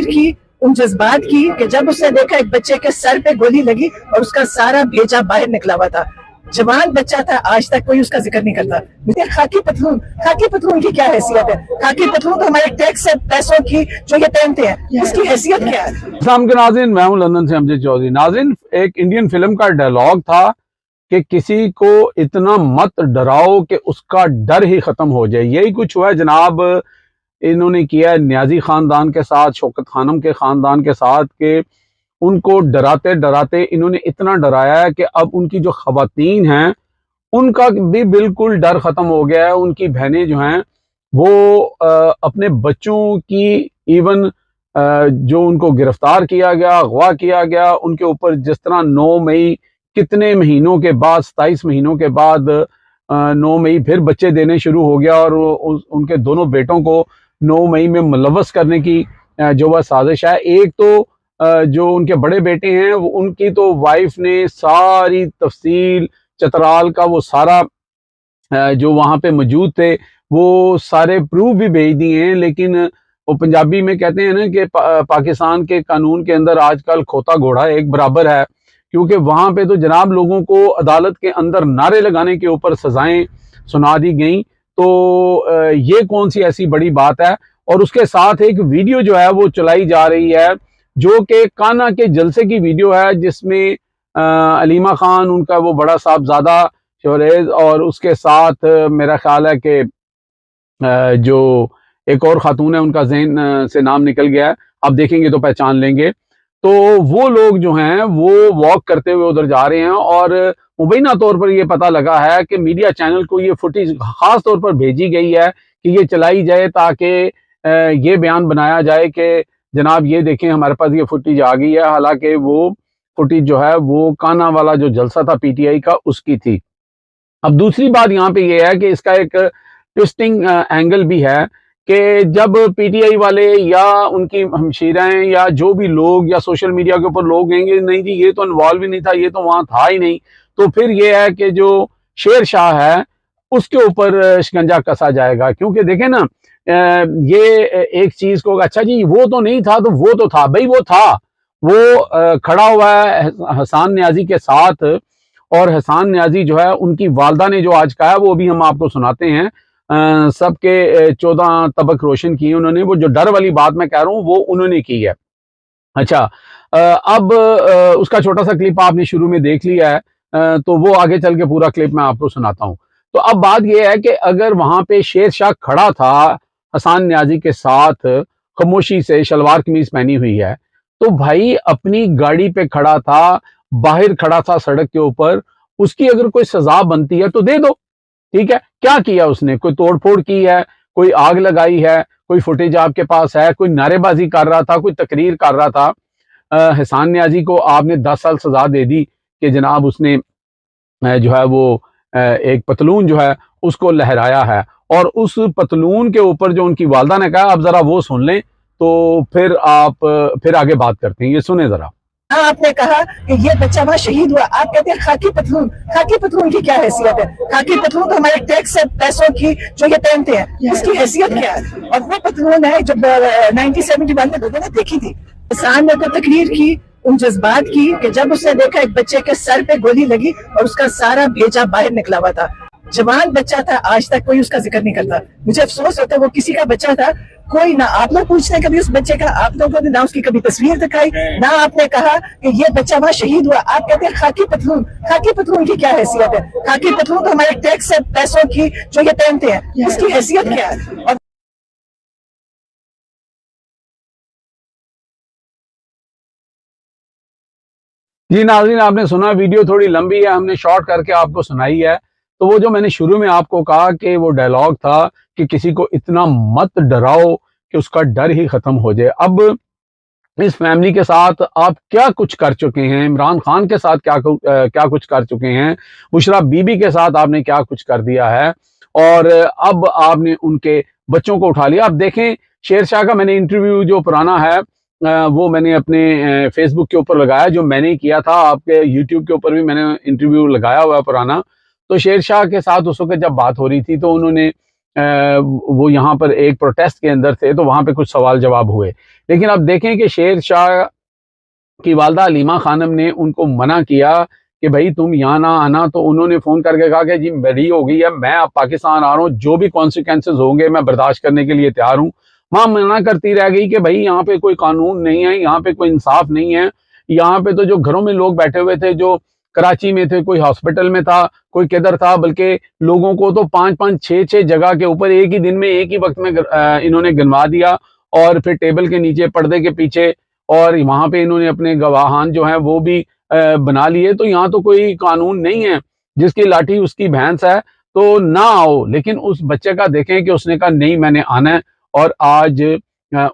तकरीर की, उन जज्बात की कि जब उसने देखा एक बच्चे के सर पे गोली लगी और उसका सारा भेजा बाहर निकला हुआ था। जवान बच्चा था, आज तक कोई उसका जिक्र नहीं करता। खाकी पतलून की क्या हैसियत है? खाकी पतलून तो हमारे टैक्स से पैसों की जो ये पहनते हैं, इसकी हैसियत क्या है? इस्लाम के नाज़रीन, मैं हूं लंदन से अमजद चौधरी। नाज़रीन, एक इंडियन फिल्म का डायलॉग था कि किसी को इतना मत डराओ कि उसका डर ही खत्म हो जाए। यही कुछ हुआ है जनाब, इन्होंने किया है न्याजी खानदान के साथ, शौकत खानम के खानदान के साथ, कि उनको डराते डराते इन्होंने इतना डराया है कि अब उनकी जो खवातीन हैं उनका भी बिल्कुल डर खत्म हो गया है। उनकी बहनें जो हैं वो अपने बच्चों की इवन जो उनको गिरफ्तार किया गया, अगवा किया गया, उनके ऊपर जिस तरह 9 मई कितने महीनों के बाद, 27 महीनों के बाद 9 मई फिर बच्चे देने शुरू हो गया और उनके दोनों बेटों को 9 मई में मुलव्वस करने की जो वह साजिश है। एक तो जो उनके बड़े बेटे हैं उनकी तो वाइफ ने सारी तफसील चतराल का वो सारा जो वहां पे मौजूद थे वो सारे प्रूफ भी भेज दिए हैं। लेकिन वो पंजाबी में कहते हैं ना कि पाकिस्तान के कानून के अंदर आजकल खोता घोड़ा एक बराबर है, क्योंकि वहां पे तो जनाब लोगों को अदालत के अंदर नारे लगाने के ऊपर सजाएं सुना दी गई। तो ये कौन सी ऐसी बड़ी बात है? और उसके साथ एक वीडियो जो है वो चलाई जा रही है जो कि कान्हा के जलसे की वीडियो है, जिसमें अलीमा खान उनका वो बड़ा साहबजादा शोरेज और उसके साथ मेरा ख्याल है कि जो एक और खातून है, उनका ज़हन से नाम निकल गया है, आप देखेंगे तो पहचान लेंगे। तो वो लोग जो हैं वो वॉक करते हुए उधर जा रहे हैं और मुबैना तौर पर ये पता लगा है कि मीडिया चैनल को ये फुटेज खास तौर पर भेजी गई है कि ये चलाई जाए ताकि ये बयान बनाया जाए कि जनाब ये देखें हमारे पास ये फुटेज आ गई है। हालांकि वो फुटेज जो है वो कान्हा वाला जो जलसा था पीटीआई का उसकी थी। अब दूसरी बात यहाँ पे ये है कि इसका एक ट्विस्टिंग एंगल भी है कि जब पीटीआई वाले या उनकी हमशीराएं या जो भी लोग या सोशल मीडिया के ऊपर लोग कहेंगे नहीं जी ये तो इन्वॉल्व ही नहीं था, ये तो वहां था ही नहीं, तो फिर ये है कि जो शेर शाह है उसके ऊपर शिकंजा कसा जाएगा। क्योंकि देखें ना, ये एक चीज को अच्छा जी वो तो नहीं था तो वो तो था, भाई वो था, वो खड़ा हुआ है हसन न्याजी के साथ। और हसन न्याजी जो है उनकी वालदा ने जो आज कहा है वो भी हम आपको सुनाते हैं। सबके 14 तबक रोशन किए उन्होंने, वो जो डर वाली बात मैं कह रहा हूँ वो उन्होंने की है। अच्छा, अब उसका छोटा सा क्लिप आपने शुरू में देख लिया है, तो वो आगे चल के पूरा क्लिप मैं आपको सुनाता हूँ। तो अब बात यह है कि अगर वहां पे शेर शाह खड़ा था हसन न्याजी के साथ खामोशी से, शलवार कमीज पहनी हुई है, तो भाई अपनी गाड़ी पे खड़ा था, बाहर खड़ा था सड़क के ऊपर, उसकी अगर कोई सजा बनती है तो दे दो, ठीक है। क्या किया उसने? कोई तोड़फोड़ की है, कोई आग लगाई है, कोई फुटेज आपके पास है, कोई नारेबाजी कर रहा था, कोई तकरीर कर रहा था? हसन न्याजी को आपने 10 साल सजा दे दी कि जनाब उसने जो है वो एक पतलून जो है उसको लहराया है, और उस पतलून के ऊपर जो उनकी वालदा ने कहा आप जरा वो सुन लें तो फिर आप फिर आगे बात करते हैं। ये सुने जरा। आपने कहा कि ये बच्चा वहां शहीद हुआ, आप कहते हैं खाकी पतलून की क्या हैसियत है? खाकी पतलून तो हमारे टैक्स से पैसों की जो ये पहनते हैं, इसकी हैसियत क्या है? और वो पतलून है जो 1971 में लोगों ने देखी थी। किसान ने तो तकरीर की, उन जज्बात की कि जब उसने देखा एक बच्चे के सर पे गोली लगी और उसका सारा भेजा बाहर निकला हुआ था। जवान बच्चा था, आज तक कोई उसका जिक्र नहीं करता। मुझे अफसोस होता है वो किसी का बच्चा था, कोई ना आप लोग पूछते कभी उस बच्चे का, आप लोगों ने ना उसकी कभी तस्वीर दिखाई, ना आपने कहा कि ये बच्चा वहां शहीद हुआ। आप कहते हैं खाकी पतलून की क्या हैसियत है? खाकी पतलून तो हमारे टैक्स से पैसों की जो ये पहनते हैं, इसकी हैसियत क्या है? और जी नाज़रीन, आपने सुना, वीडियो थोड़ी लंबी है, हमने शॉर्ट करके आपको सुनाई है। तो वो जो मैंने शुरू में आपको कहा कि वो डायलॉग था कि किसी को इतना मत डराओ कि उसका डर ही खत्म हो जाए। अब इस फैमिली के साथ आप क्या कुछ कर चुके हैं, इमरान खान के साथ क्या कुछ कर चुके हैं, बुशरा बीबी के साथ आपने क्या कुछ कर दिया है, और अब आपने उनके बच्चों को उठा लिया। अब देखें, शेर शाह का मैंने इंटरव्यू जो पुराना है वो मैंने अपने फेसबुक के ऊपर लगाया, जो मैंने किया था। आपके यूट्यूब के ऊपर भी मैंने इंटरव्यू लगाया हुआ है पुराना। तो शेर शाह के साथ उस वक्त जब बात हो रही थी तो उन्होंने वो यहाँ पर एक प्रोटेस्ट के अंदर थे, तो वहाँ पे कुछ सवाल जवाब हुए। लेकिन अब देखें कि शेर शाह की वालदा हलीमा खानम ने उनको मना किया कि भाई तुम यहाँ ना आना, तो उन्होंने फ़ोन करके कहा कि जी बड़ी हो गई है, मैं अब पाकिस्तान आ रहा हूँ, जो भी कॉन्सिक्वेंसेज होंगे मैं बर्दाश्त करने के लिए तैयार हूँ। वहाँ मना करती रह गई कि भाई यहाँ पे कोई कानून नहीं है, यहाँ पे कोई इंसाफ नहीं है, यहाँ पे तो जो घरों में लोग बैठे हुए थे, जो कराची में थे, कोई हॉस्पिटल में था, कोई किधर था, बल्कि लोगों को तो 5-5 6-6 जगह के ऊपर एक ही दिन में एक ही वक्त में इन्होंने गिनवा दिया, और फिर टेबल के नीचे पर्दे के पीछे, और वहां पे इन्होंने अपने गवाहान जो हैं वो भी बना लिए। तो यहाँ तो कोई कानून नहीं है, जिसकी लाठी उसकी भैंस है, तो ना आओ। लेकिन उस बच्चे का देखें कि उसने कहा नहीं मैंने आना है, और आज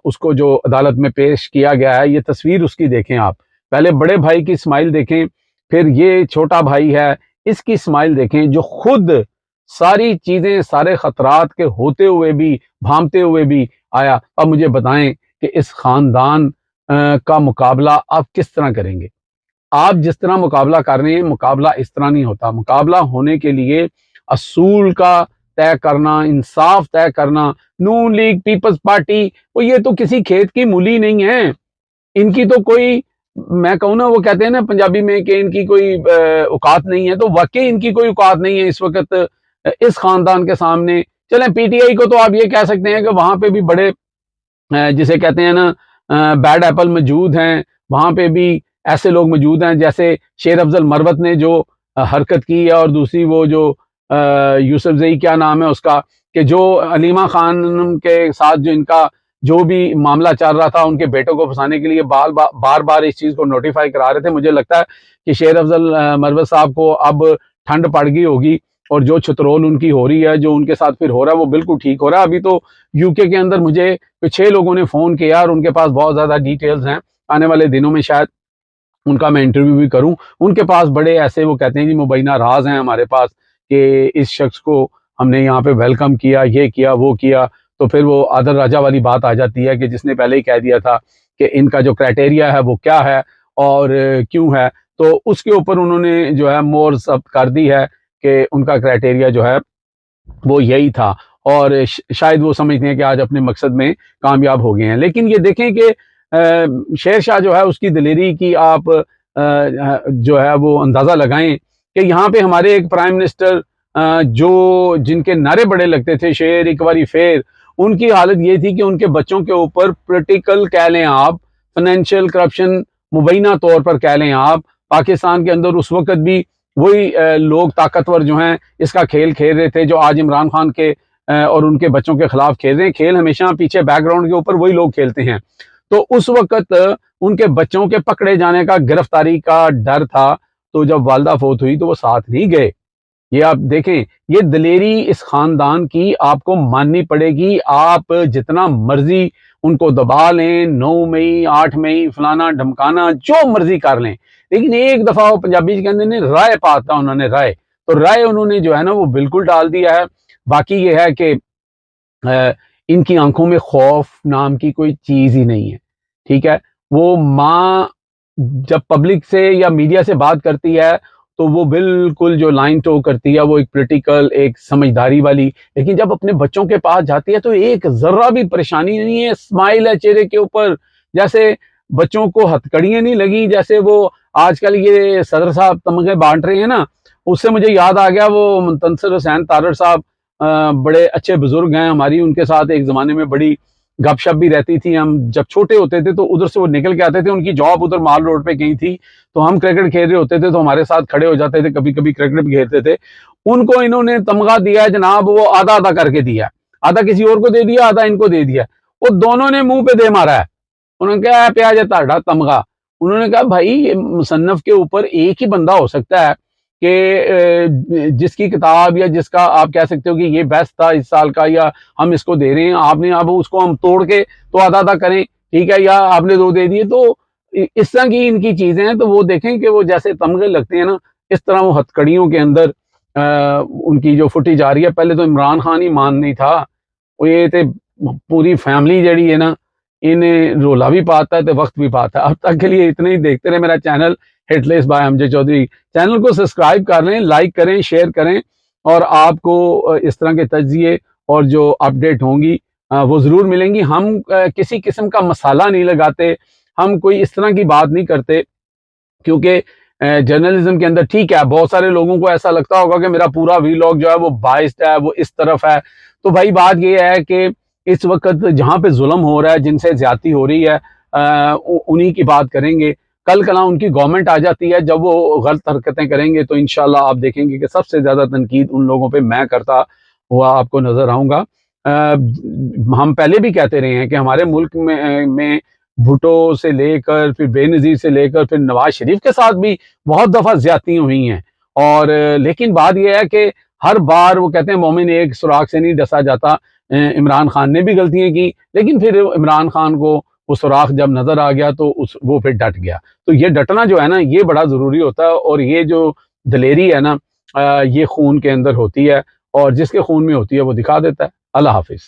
उसको जो अदालत में पेश किया गया है, ये तस्वीर उसकी देखें आप। पहले बड़े भाई की स्माइल देखें, फिर ये छोटा भाई है इसकी स्माइल देखें, जो खुद सारी चीजें सारे खतरात के होते हुए भी, भांपते हुए भी आया। अब मुझे बताएं कि इस खानदान का मुकाबला आप किस तरह करेंगे? आप जिस तरह मुकाबला कर रहे हैं, मुकाबला इस तरह नहीं होता। मुकाबला होने के लिए असूल का तय करना, इंसाफ तय करना। नून लीग, पीपल्स पार्टी, वो ये तो किसी खेत की मूली नहीं है। इनकी तो कोई, मैं कहूँ ना, वो कहते हैं ना पंजाबी में कि इनकी कोई औकात नहीं है, तो वाकई इनकी कोई औकात नहीं है इस वक्त इस खानदान के सामने। चलें पीटीआई को तो आप ये कह सकते हैं कि वहां पे भी बड़े जिसे कहते हैं ना बैड एप्पल मौजूद हैं, वहां पे भी ऐसे लोग मौजूद हैं, जैसे शेर अफजल मरवत ने जो हरकत की है, और दूसरी वो जो यूसुफ जई क्या नाम है उसका, कि जो अलीमा खान के साथ जो इनका जो भी मामला चल रहा था, उनके बेटों को फंसाने के लिए बार बार इस चीज को नोटिफाई करा रहे थे। मुझे लगता है कि शेर अफजल मरवत साहब को अब ठंड पड़ गई होगी, और जो छतरोल उनकी हो रही है, जो उनके साथ फिर हो रहा है, वो बिल्कुल ठीक हो रहा है। अभी तो यूके के अंदर मुझे 6 लोगों ने फोन किया, और उनके पास बहुत ज्यादा डिटेल्स हैं। आने वाले दिनों में शायद उनका मैं इंटरव्यू भी करूं। उनके पास बड़े ऐसे, वो कहते हैं जी मुबैना राज हैं हमारे पास, कि इस शख्स को हमने यहाँ पे वेलकम किया, ये किया, वो किया। तो फिर वो आदर राजा वाली बात आ जाती है कि जिसने पहले ही कह दिया था कि इनका जो क्राइटेरिया है वो क्या है और क्यों है, तो उसके ऊपर उन्होंने जो है मोर सब कर दी है कि उनका क्राइटेरिया जो है वो यही था, और शायद वो समझते हैं कि आज अपने मकसद में कामयाब हो गए हैं। लेकिन ये देखें कि शेर शाह जो है उसकी दिलेरी की आप जो है वो अंदाज़ा लगाएं कि यहाँ पे हमारे एक प्राइम मिनिस्टर जो जिनके नारे बड़े लगते थे, शेर एक बारी फेर, उनकी हालत ये थी कि उनके बच्चों के ऊपर पॉलिटिकल कह लें आप, फाइनेंशियल करप्शन मुबैना तौर पर कह लें आप, पाकिस्तान के अंदर उस वक्त भी वही लोग ताकतवर जो हैं इसका खेल खेल रहे थे, जो आज इमरान खान के और उनके बच्चों के खिलाफ खेल रहे हैं। खेल हमेशा पीछे बैकग्राउंड के ऊपर वही लोग खेलते हैं। तो उस वक्त उनके बच्चों के पकड़े जाने का, गिरफ्तारी का डर था। तो जब वालदा फौत हुई तो वो साथ नहीं गए। ये आप देखें, ये दिलेरी इस खानदान की आपको माननी पड़ेगी। आप जितना मर्जी उनको दबा लें, 9 मई 8 मई फलाना ढमकाना जो मर्जी कर लें, लेकिन एक दफा वो पंजाबी के अंदर ने राय पाता, उन्होंने राय, तो राय उन्होंने जो है ना वो बिल्कुल डाल दिया है। बाकी ये है कि इनकी आंखों में खौफ नाम की कोई चीज ही नहीं है। ठीक है, वो माँ जब पब्लिक से या मीडिया से बात करती है तो वो बिल्कुल जो लाइन टो करती है वो एक पॉलिटिकल, एक समझदारी वाली, लेकिन जब अपने बच्चों के पास जाती है तो एक जर्रा भी परेशानी नहीं है, स्माइल है चेहरे के ऊपर, जैसे बच्चों को हथकड़ियां नहीं लगी। जैसे वो आजकल ये सदर साहब तमगे बांट रहे हैं ना, उससे मुझे याद आ गया वो मुंतसर हुसैन तारड़ साहब, बड़े अच्छे बुजुर्ग हैं हमारी, उनके साथ एक जमाने में बड़ी गपशप भी रहती थी। हम जब छोटे होते थे तो उधर से वो निकल के आते थे, उनकी जॉब उधर माल रोड पे गई थी, तो हम क्रिकेट खेल रहे होते थे तो हमारे साथ खड़े हो जाते थे, कभी कभी क्रिकेट भी खेलते थे। उनको इन्होंने तमगा दिया है जनाब, वो आधा आधा करके दिया, आधा किसी और को दे दिया, आधा इनको दे दिया। वो दोनों ने मुंह पे दे मारा है। उन्होंने कहा प्याज है ताड़ा तमगा। उन्होंने कहा भाई मुसन्नफ के ऊपर एक ही बंदा हो सकता है कि जिसकी किताब या जिसका आप कह सकते हो कि ये बेस्ट था इस साल का, या हम इसको दे रहे हैं, आपने अब उसको हम तोड़ के तो आधा आधा करें, ठीक है, या आपने 2 दे दिए। तो इस तरह की इनकी चीजें हैं। तो वो देखें कि वो जैसे तमगे लगते हैं ना, इस तरह वो हथकड़ियों के अंदर उनकी जो फुटी जा रही है। पहले तो इमरान खान ही मान नहीं था, वो ये थे पूरी फैमिली जड़ी है ना, इन्हें रोला भी पाता है तो वक्त भी पाता है। अब तक के लिए इतने ही। देखते रहे मेरा चैनल हिटलेस बाय अमजद चौधरी। चैनल को सब्सक्राइब कर लें, लाइक करें, शेयर करें, और आपको इस तरह के तज्जिए और जो अपडेट होंगी वो ज़रूर मिलेंगी। हम किसी किस्म का मसाला नहीं लगाते, हम कोई इस तरह की बात नहीं करते, क्योंकि जर्नलिज्म के अंदर ठीक है, बहुत सारे लोगों को ऐसा लगता होगा कि मेरा पूरा वीलॉग जो है वो बाइस्ड है, वो इस तरफ है। तो भाई बात ये है कि इस वक्त जहाँ पे जुल्म हो रहा है, जिनसे ज्यादती हो रही है, उन्हीं की बात करेंगे। कल कला उनकी गवर्नमेंट आ जाती है, जब वो गलत हरकतें करेंगे तो इंशाल्लाह आप देखेंगे कि सबसे ज्यादा तनकीद उन लोगों पे मैं करता हुआ आपको नजर आऊंगा। हम पहले भी कहते रहे हैं कि हमारे मुल्क में भुट्टो से लेकर फिर बेनज़ीर से लेकर फिर नवाज शरीफ के साथ भी बहुत दफा ज्यादतियां हुई हैं। और लेकिन बात यह है कि हर बार वो कहते हैं मोमिन एक सुराख से नहीं डसा जाता। इमरान खान ने भी गलतियां की, लेकिन फिर इमरान खान को वो सुराख जब नजर आ गया तो वो फिर डट गया। तो ये डटना जो है ना, ये बड़ा जरूरी होता है। और ये जो दलेरी है ना, ये खून के अंदर होती है, और जिसके खून में होती है वो दिखा देता है। अल्लाह हाफिज।